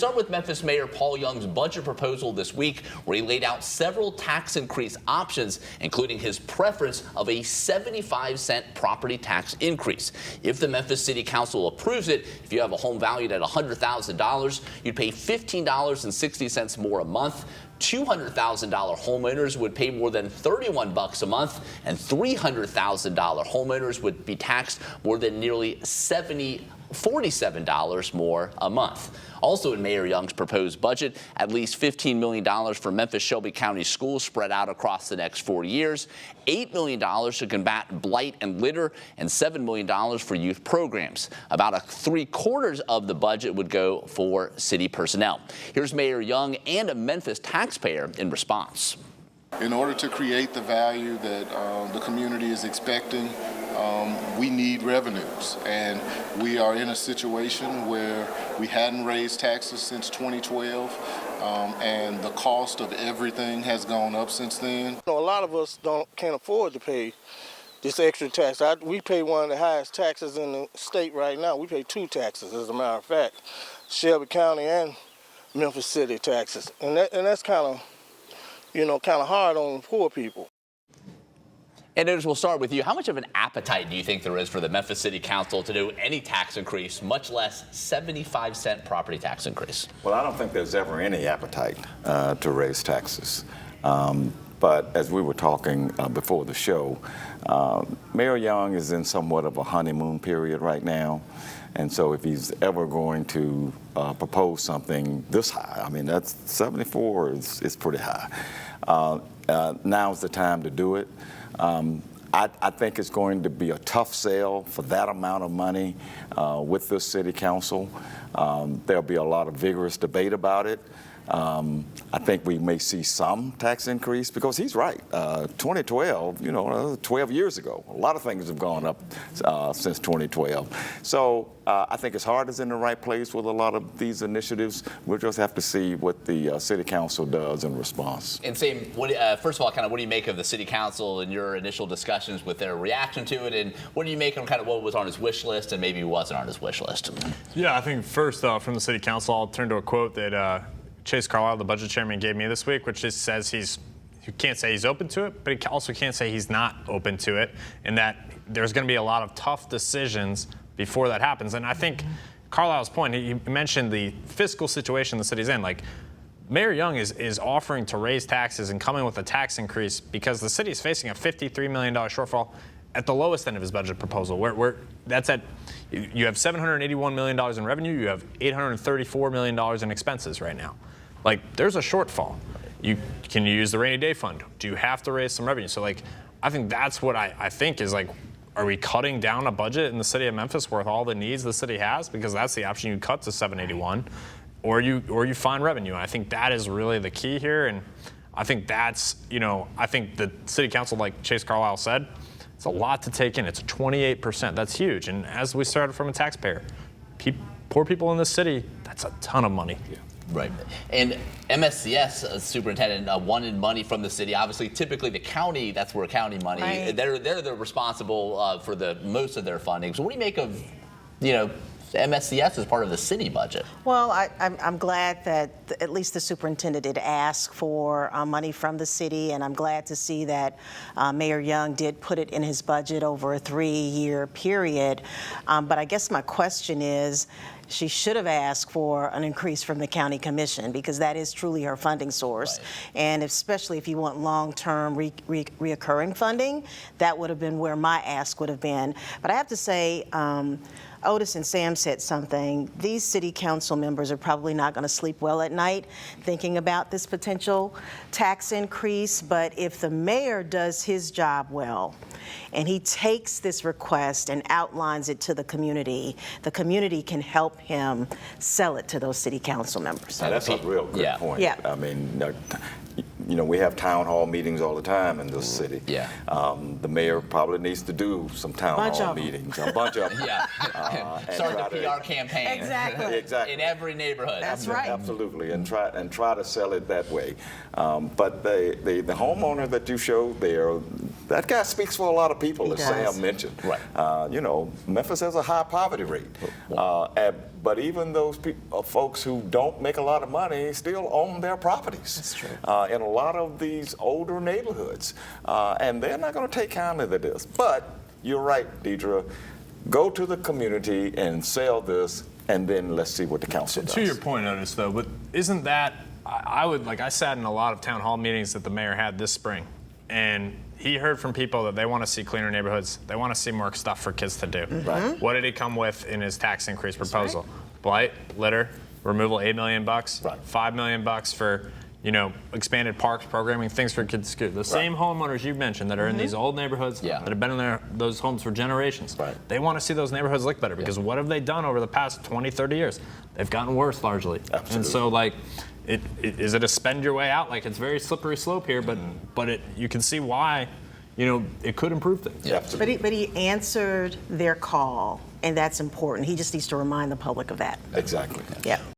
Start with Memphis Mayor Paul Young's budget proposal this week, where he laid out several tax increase options, including his preference of a 75-cent property tax increase. If the Memphis City Council approves it, if you have a home valued at $100,000, you'd pay $15.60 more a month. $200,000 homeowners would pay more than $31 a month, and $300,000 homeowners would be taxed more than nearly $47 more a month. Also in Mayor Young's proposed budget, at least $15 million for Memphis Shelby County schools spread out across the next 4 years, $8 million to combat blight and litter, and $7 million for youth programs. About 3/4 of the budget would go for city personnel. Here's Mayor Young and a Memphis taxpayer in response. In order to create the value that the community is expecting, we need revenues, and we are in a situation where we hadn't raised taxes since 2012, and the cost of everything has gone up since then. A lot of us can't afford to pay this extra tax. We pay one of the highest taxes in the state right now. We pay 2 taxes, as a matter of fact, Shelby County and Memphis City taxes, and that's kind of hard on poor people. And Otis, we'll start with you. How much of an appetite do you think there is for the Memphis City Council to do any tax increase, much less 75-cent property tax increase? Well, I don't think there's ever any appetite to raise taxes. But as we were talking before the show, Mayor Young is in somewhat of a honeymoon period right now. And so if he's ever going to propose something this high, I mean, that's 74 is pretty high. Now's the time to do it. I think it's going to be a tough sell for that amount of money with this city council. There'll be a lot of vigorous debate about it. I think we may see some tax increase because he's right. 2012, 12 years ago, a lot of things have gone up since 2012. So I think his heart is in the right place with a lot of these initiatives. We'll just have to see what the city council does in response. And Sam, first of all, what do you make of the city council and your initial discussions with their reaction to it? And what do you make of what was on his wish list and maybe wasn't on his wish list? Yeah, I think first from the city council, I'll turn to a quote that Chase Carlisle, the budget chairman, gave me this week, which just says you can't say he's open to it, but he also can't say he's not open to it, and that there's going to be a lot of tough decisions before that happens. And I think Carlisle's point, he mentioned the fiscal situation the city's in. Like, Mayor Young is offering to raise taxes and coming with a tax increase because the city is facing a $53 million shortfall at the lowest end of his budget proposal. Where that's at, you have $781 million in revenue, you have $834 million in expenses right now. Like, there's a shortfall. Can you use the rainy day fund? Do you have to raise some revenue? So, I think that's what I think is, are we cutting down a budget in the city of Memphis worth all the needs the city has? Because that's the option. You cut to 781, or you find revenue. And I think that is really the key here. And I think that's, I think the city council, like Chase Carlisle said, it's a lot to take in. It's 28%. That's huge. And as we started from a taxpayer, poor people in this city, that's a ton of money. Yeah. Right. And MSCS superintendent wanted money from the city. Obviously, typically the county, that's where county money, right. They're the responsible for the most of their funding. So what do you make of, MSCS as part of the city budget? Well, I'm glad that at least the superintendent did ask for money from the city, and I'm glad to see that Mayor Young did put it in his budget over a 3-year period. But I guess my question is, she should have asked for an increase from the county commission because that is truly her funding source. Right. And especially if you want long-term reoccurring funding, that would have been where my ask would have been. But I have to say, Otis and Sam said something. These city council members are probably not going to sleep well at night thinking about this potential tax increase. But if the mayor does his job well and he takes this request and outlines it to the community can help him sell it to those city council members. Now, that's a real good point. Yeah. I mean, we have town hall meetings all the time in this city. Yeah. The mayor probably needs to do some town hall meetings, a bunch of them. Yeah. Start the PR campaign. Exactly. In every neighborhood. That's right. Absolutely, and try to sell it that way. But the homeowner that you showed there, that guy speaks for a lot of people, He as does. Sam mentioned. Right. You know, Memphis has a high poverty rate. But even those folks who don't make a lot of money still own their properties. That's true. In a lot of these older neighborhoods. And they're not going to take kindly to this. But you're right, Deidre. Go to the community and sell this, and then let's see what the council does. To your point, Otis, though, but isn't that, I sat in a lot of town hall meetings that the mayor had this spring, and he heard from people that they want to see cleaner neighborhoods. They want to see more stuff for kids to do. Right. What did he come with in his tax increase proposal? Blight, litter, removal, $8 million, Right. $5 million for, expanded parks, programming, things for kids to do. The same homeowners you mentioned that are in these old neighborhoods that have been in those homes for generations, Right. they want to see those neighborhoods look better because what have they done over the past 20, 30 years? They've gotten worse largely. Absolutely. And so is it a spend your way out? It's very slippery slope here, but you can see why, it could improve things. Yeah, absolutely. But he answered their call, and that's important. He just needs to remind the public of that. Exactly. Yeah.